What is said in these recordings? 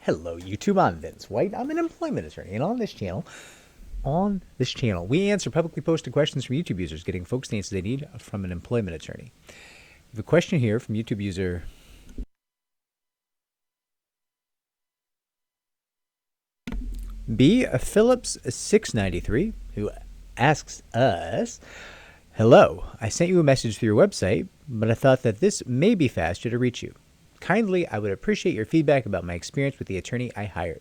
Hello YouTube, I'm Vince White. I'm an employment attorney, and on this channel, we answer publicly posted questions from YouTube users, getting folks the answers they need from an employment attorney. We have a question here from YouTube user B Phillips 693, who asks us, "Hello, I sent you a message through your website, but I thought that this may be faster to reach you. Kindly, I would appreciate your feedback about my experience with the attorney I hired.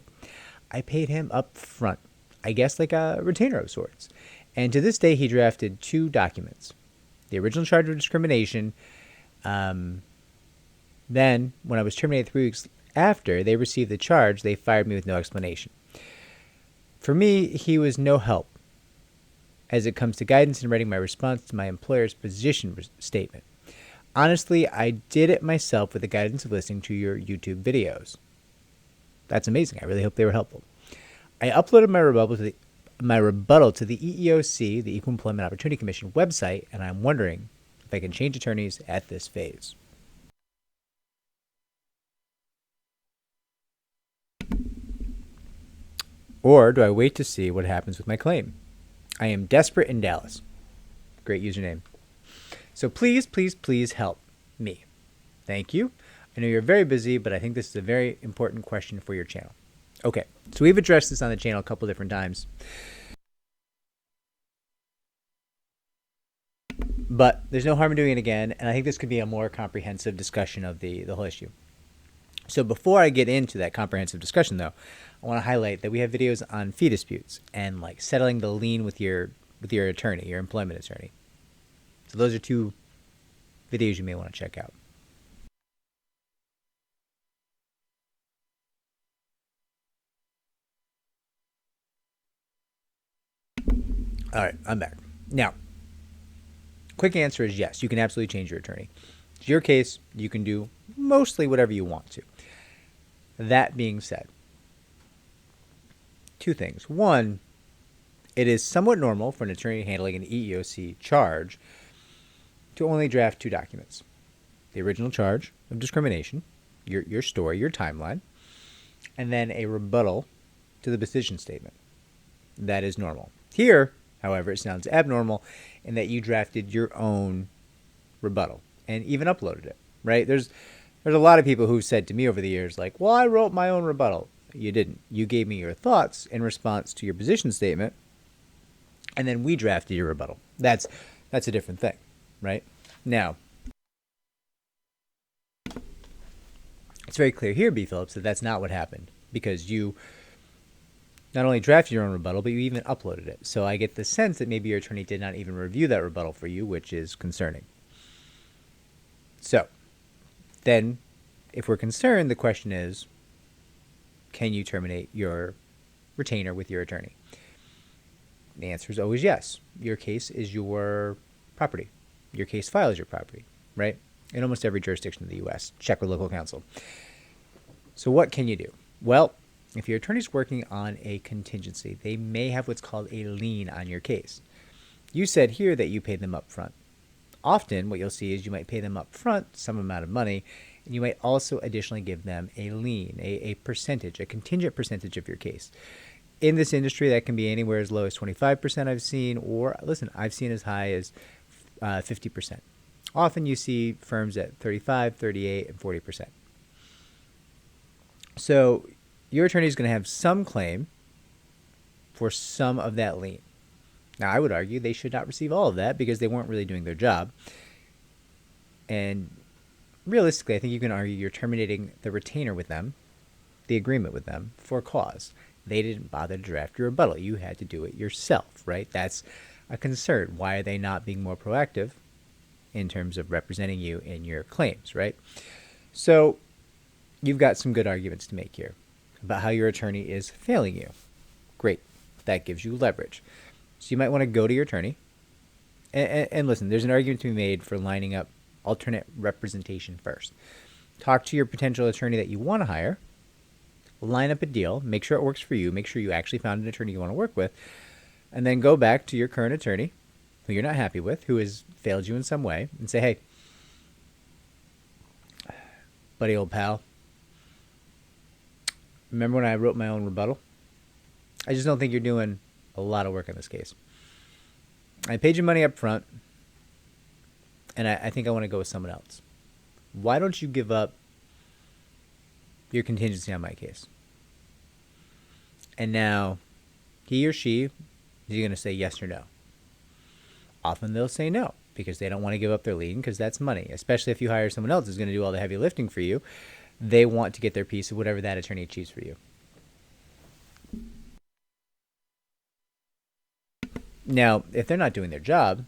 I paid him up front, I guess like a retainer of sorts. And to this day, he drafted 2 documents. The original charge of discrimination. Then, when I was terminated 3 weeks after they received the charge, they fired me with no explanation. For me, he was no help as it comes to guidance in writing my response to my employer's position statement. Honestly, I did it myself with the guidance of listening to your YouTube videos." That's amazing. I really hope they were helpful. "I uploaded my rebuttal to the EEOC, the Equal Employment Opportunity Commission website, and I'm wondering if I can change attorneys at this phase." Or do I wait to see what happens with my claim? I am desperate in Dallas. Great username. So please, please, please help me. Thank you. I know you're very busy, but I think this is a very important question for your channel. Okay, so we've addressed this on the channel a couple different times, but there's no harm in doing it again, and I think this could be a more comprehensive discussion of the whole issue. So before I get into that comprehensive discussion, though, I want to highlight that we have videos on fee disputes and like settling the lien with your attorney, your employment attorney. So those are 2 videos you may want to check out. All right, I'm back. Now, quick answer is yes, you can absolutely change your attorney. It's your case, you can do mostly whatever you want to. That being said, 2 things. One, it is somewhat normal for an attorney handling an EEOC charge to only draft 2 documents. The original charge of discrimination, your story, your timeline, and then a rebuttal to the position statement. That is normal. Here, however, it sounds abnormal in that you drafted your own rebuttal and even uploaded it, right? There's a lot of people who've said to me over the years, like, "Well, I wrote my own rebuttal." You didn't. You gave me your thoughts in response to your position statement, and then we drafted your rebuttal. That's a different thing, right? Now, it's very clear here, B. Phillips, that that's not what happened, because you not only drafted your own rebuttal, but you even uploaded it. So I get the sense that maybe your attorney did not even review that rebuttal for you, which is concerning. So then, if we're concerned, the question is, can you terminate your retainer with your attorney? The answer is always yes. Your case is your property. Your case file is your property, right? In almost every jurisdiction in the U.S. Check with local counsel. So what can you do? Well, if your attorney's working on a contingency, they may have what's called a lien on your case. You said here that you paid them up front. Often what you'll see is you might pay them up front some amount of money, and you might also additionally give them a lien, a percentage, a contingent percentage of your case. In this industry, that can be anywhere as low as 25% I've seen, or listen, I've seen as high as 50%. Often you see firms at 35, 38, and 40%. So your attorney is going to have some claim for some of that lien. Now, I would argue they should not receive all of that because they weren't really doing their job. And realistically, I think you can argue you're terminating the retainer with them, the agreement with them, for cause. They didn't bother to draft your rebuttal. You had to do it yourself, right? That's a concern. Why are they not being more proactive in terms of representing you in your claims, right? So you've got some good arguments to make here about how your attorney is failing you. Great. That gives you leverage. So you might want to go to your attorney and listen, there's an argument to be made for lining up alternate representation first. Talk to your potential attorney that you want to hire, line up a deal, make sure it works for you, make sure you actually found an attorney you want to work with, and then go back to your current attorney who you're not happy with, who has failed you in some way, and say, "Hey, buddy, old pal, Remember when I wrote my own rebuttal? I just don't think you're doing a lot of work on this case. I paid you money up front, and I think I want to go with someone else. Why don't you give up your contingency on my case? And now, he or she is going to say yes or no. Often they'll say no because they don't want to give up their lien because that's money, especially if you hire someone else who's going to do all the heavy lifting for you. They want to get their piece of whatever that attorney achieves for you. Now, if they're not doing their job,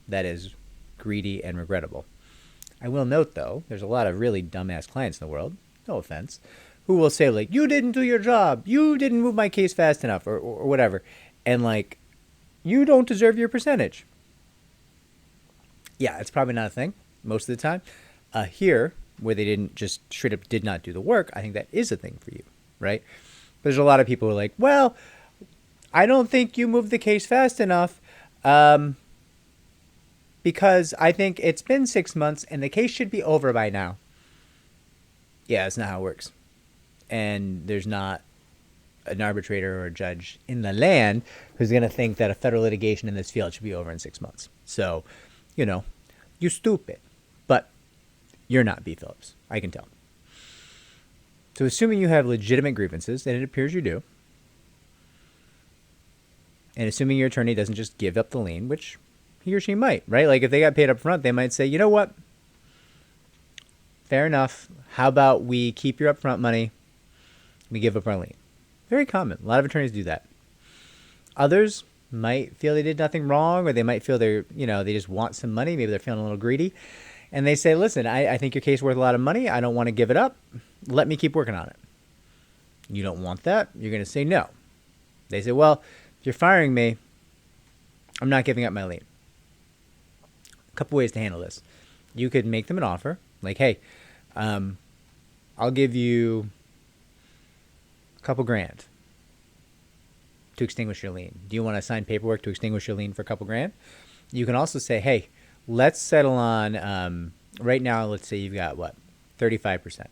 that is greedy and regrettable. I will note, though, there's a lot of really dumbass clients in the world, no offense, who will say, like, you didn't do your job, you didn't move my case fast enough, or whatever, and, like, you don't deserve your percentage. Yeah, it's probably not a thing most of the time. Here, where they didn't just straight up did not do the work, I think that is a thing for you, right? But there's a lot of people who are like, well, I don't think you moved the case fast enough because I think it's been 6 months and the case should be over by now. Yeah, that's not how it works. And there's not an arbitrator or a judge in the land who's going to think that a federal litigation in this field should be over in 6 months. So, you know, you stupid. But you're not B. Phillips. I can tell. So assuming you have legitimate grievances, and it appears you do, and assuming your attorney doesn't just give up the lien, which he or she might, right? Like if they got paid up front, they might say, you know what? Fair enough. How about we keep your upfront money? We give up our lien. Very common. A lot of attorneys do that. Others might feel they did nothing wrong, or they might feel they just want some money. Maybe they're feeling a little greedy. And they say, listen, I think your case is worth a lot of money. I don't want to give it up. Let me keep working on it. You don't want that. You're going to say no. They say, well, if you're firing me, I'm not giving up my lien. A couple ways to handle this. You could make them an offer. Like, hey, I'll give you a couple grand to extinguish your lien. Do you want to sign paperwork to extinguish your lien for a couple grand? You can also say, hey, let's settle on, right now, let's say you've got, 35%.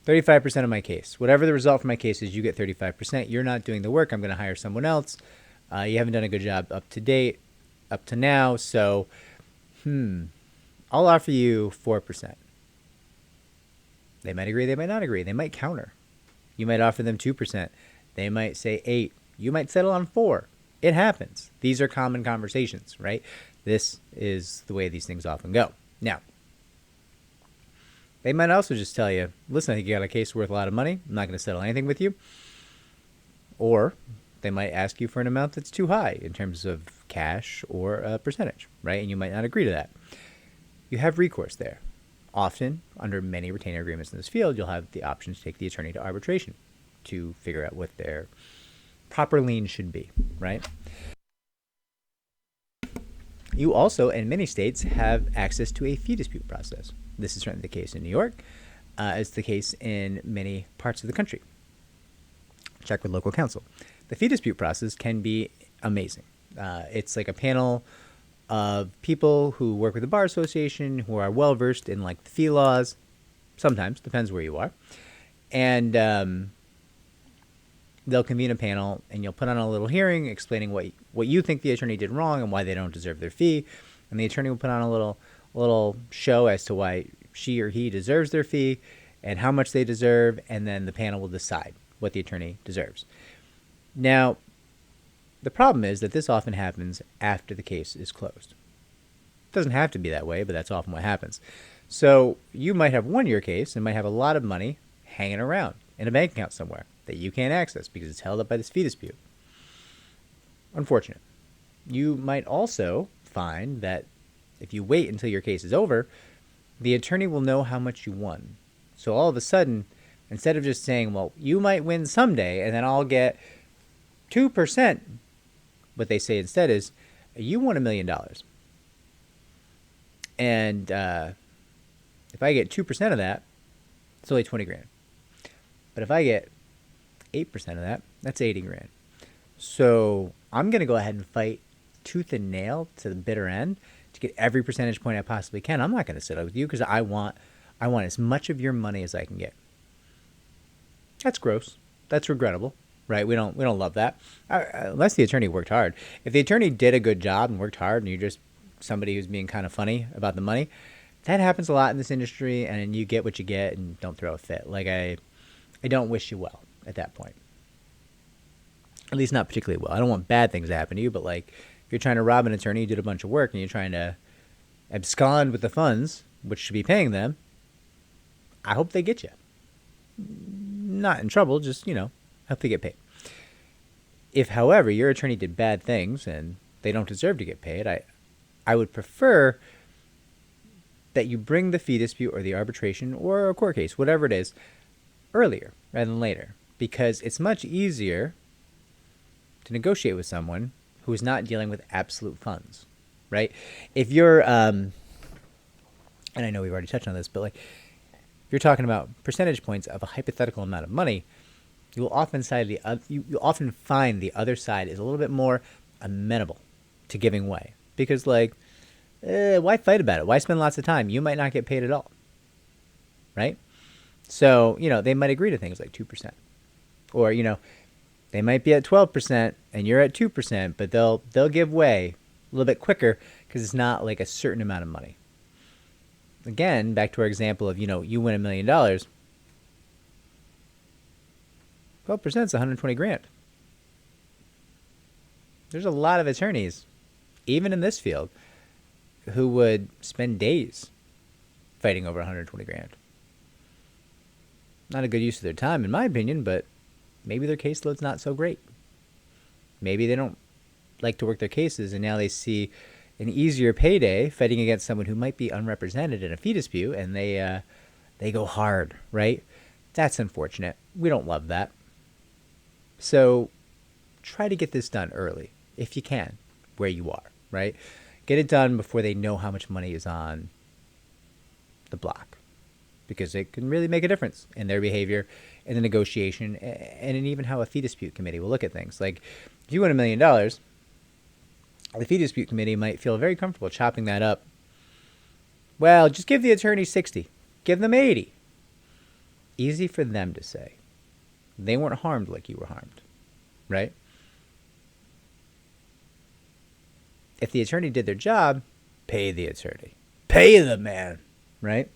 35% of my case. Whatever the result for my case is, you get 35%. You're not doing the work. I'm going to hire someone else. You haven't done a good job up to now, so, I'll offer you 4%. They might agree, they might not agree. They might counter. You might offer them 2%. They might say 8%. You might settle on 4%. It happens. These are common conversations, right? This is the way these things often go. Now, they might also just tell you, listen, I think you got a case worth a lot of money. I'm not going to settle anything with you. Or they might ask you for an amount that's too high in terms of cash or a percentage, right? And you might not agree to that. You have recourse there. Often, under many retainer agreements in this field, you'll have the option to take the attorney to arbitration to figure out what their proper lien should be, right? You also, in many states, have access to a fee dispute process. This is certainly the case in New York. It's the case in many parts of the country. Check with local counsel. The fee dispute process can be amazing. It's like a panel of people who work with the Bar Association, who are well-versed in like the fee laws. Sometimes, depends where you are. And they'll convene a panel, and you'll put on a little hearing explaining what you think the attorney did wrong and why they don't deserve their fee. And the attorney will put on a little show as to why she or he deserves their fee and how much they deserve, and then the panel will decide what the attorney deserves. Now, the problem is that this often happens after the case is closed. It doesn't have to be that way, but that's often what happens. So you might have won your case and might have a lot of money hanging around in a bank account somewhere that you can't access because it's held up by this fee dispute. Unfortunate. You might also find that if you wait until your case is over, the attorney will know how much you won. So all of a sudden, instead of just saying, well, you might win someday and then I'll get 2%, what they say instead is, you won $1 million. And if I get 2% of that, it's only 20 grand. But if I get 8% of that, that's 80 grand. So I'm going to go ahead and fight tooth and nail to the bitter end to get every percentage point I possibly can. I'm not going to sit up with you because I want as much of your money as I can get. That's gross. That's regrettable, right? We don't love that, unless the attorney worked hard. If the attorney did a good job and worked hard, and you're just somebody who's being kind of funny about the money, that happens a lot in this industry, and you get what you get, and don't throw a fit. Like I don't wish you well at that point. At least not particularly well. I don't want bad things to happen to you, but like if you're trying to rob an attorney, you did a bunch of work, and you're trying to abscond with the funds, which should be paying them, I hope they get you. Not in trouble, just, hope they get paid. If, however, your attorney did bad things and they don't deserve to get paid, I would prefer that you bring the fee dispute or the arbitration or a court case, whatever it is, earlier rather than later, because it's much easier to negotiate with someone who is not dealing with absolute funds, right? If you're, and I know we've already touched on this, but like if you're talking about percentage points of a hypothetical amount of money, you'll often find the other side is a little bit more amenable to giving way, because like, why fight about it? Why spend lots of time? You might not get paid at all, right? So, they might agree to things like 2%. Or, they might be at 12% and you're at 2%, but they'll give way a little bit quicker because it's not like a certain amount of money. Again, back to our example of, you win $1 million. 12% is 120 grand. There's a lot of attorneys, even in this field, who would spend days fighting over 120 grand. Not a good use of their time, in my opinion, but maybe their caseload's not so great. Maybe they don't like to work their cases, and now they see an easier payday fighting against someone who might be unrepresented in a fee dispute, and they go hard, right? That's unfortunate. We don't love that. So try to get this done early, if you can, where you are, right? Get it done before they know how much money is on the block, because it can really make a difference in their behavior, in the negotiation, and in even how a fee dispute committee will look at things. Like if you win $1 million, the fee dispute committee might feel very comfortable chopping that up. Well, just give the attorney 60. Give them 80. Easy for them to say. They weren't harmed like you were harmed, right? If the attorney did their job, pay the attorney. Pay the man, right?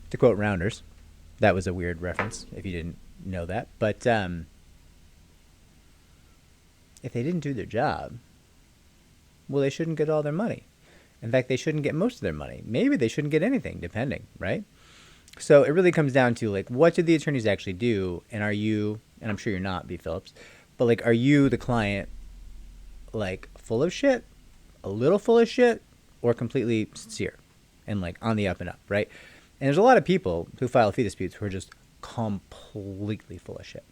To quote Rounders, that was a weird reference if you didn't know that. But if they didn't do their job, well, they shouldn't get all their money. In fact, they shouldn't get most of their money. Maybe they shouldn't get anything, depending, right? So it really comes down to, like, what did the attorneys actually do? And are you, and I'm sure you're not, B. Phillips, but, like, are you, the client, like, full of shit, a little full of shit, or completely sincere and, like, on the up and up, right? And there's a lot of people who file fee disputes who are just completely full of shit.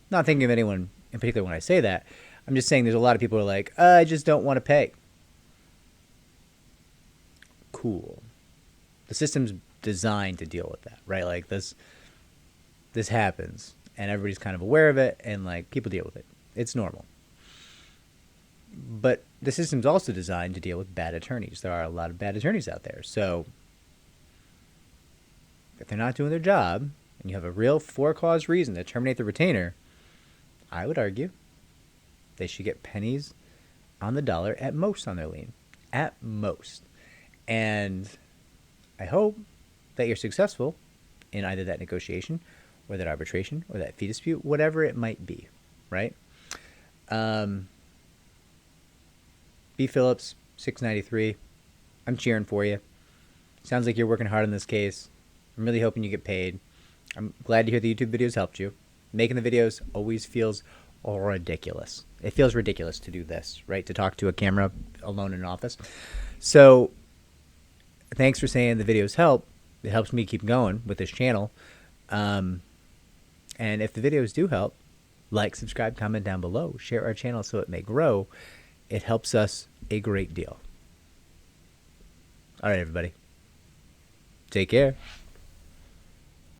Not thinking of anyone in particular when I say that. I'm just saying there's a lot of people who are like, I just don't want to pay. Cool. The system's designed to deal with that, right? Like this happens, and everybody's kind of aware of it, and like people deal with it. It's normal. But the system's also designed to deal with bad attorneys. There are a lot of bad attorneys out there. So if they're not doing their job, and you have a real for-cause reason to terminate the retainer, I would argue they should get pennies on the dollar at most on their lien. At most. And I hope that you're successful in either that negotiation or that arbitration or that fee dispute, whatever it might be, right? B. Phillips, 693. I'm cheering for you. Sounds like you're working hard on this case. I'm really hoping you get paid. I'm glad to hear the YouTube videos helped you. Making the videos always feels ridiculous. It feels ridiculous to do this, right? To talk to a camera alone in an office. So thanks for saying the videos help. It helps me keep going with this channel. And if the videos do help, like, subscribe, comment down below. Share our channel so it may grow. It helps us a great deal. All right, everybody. Take care.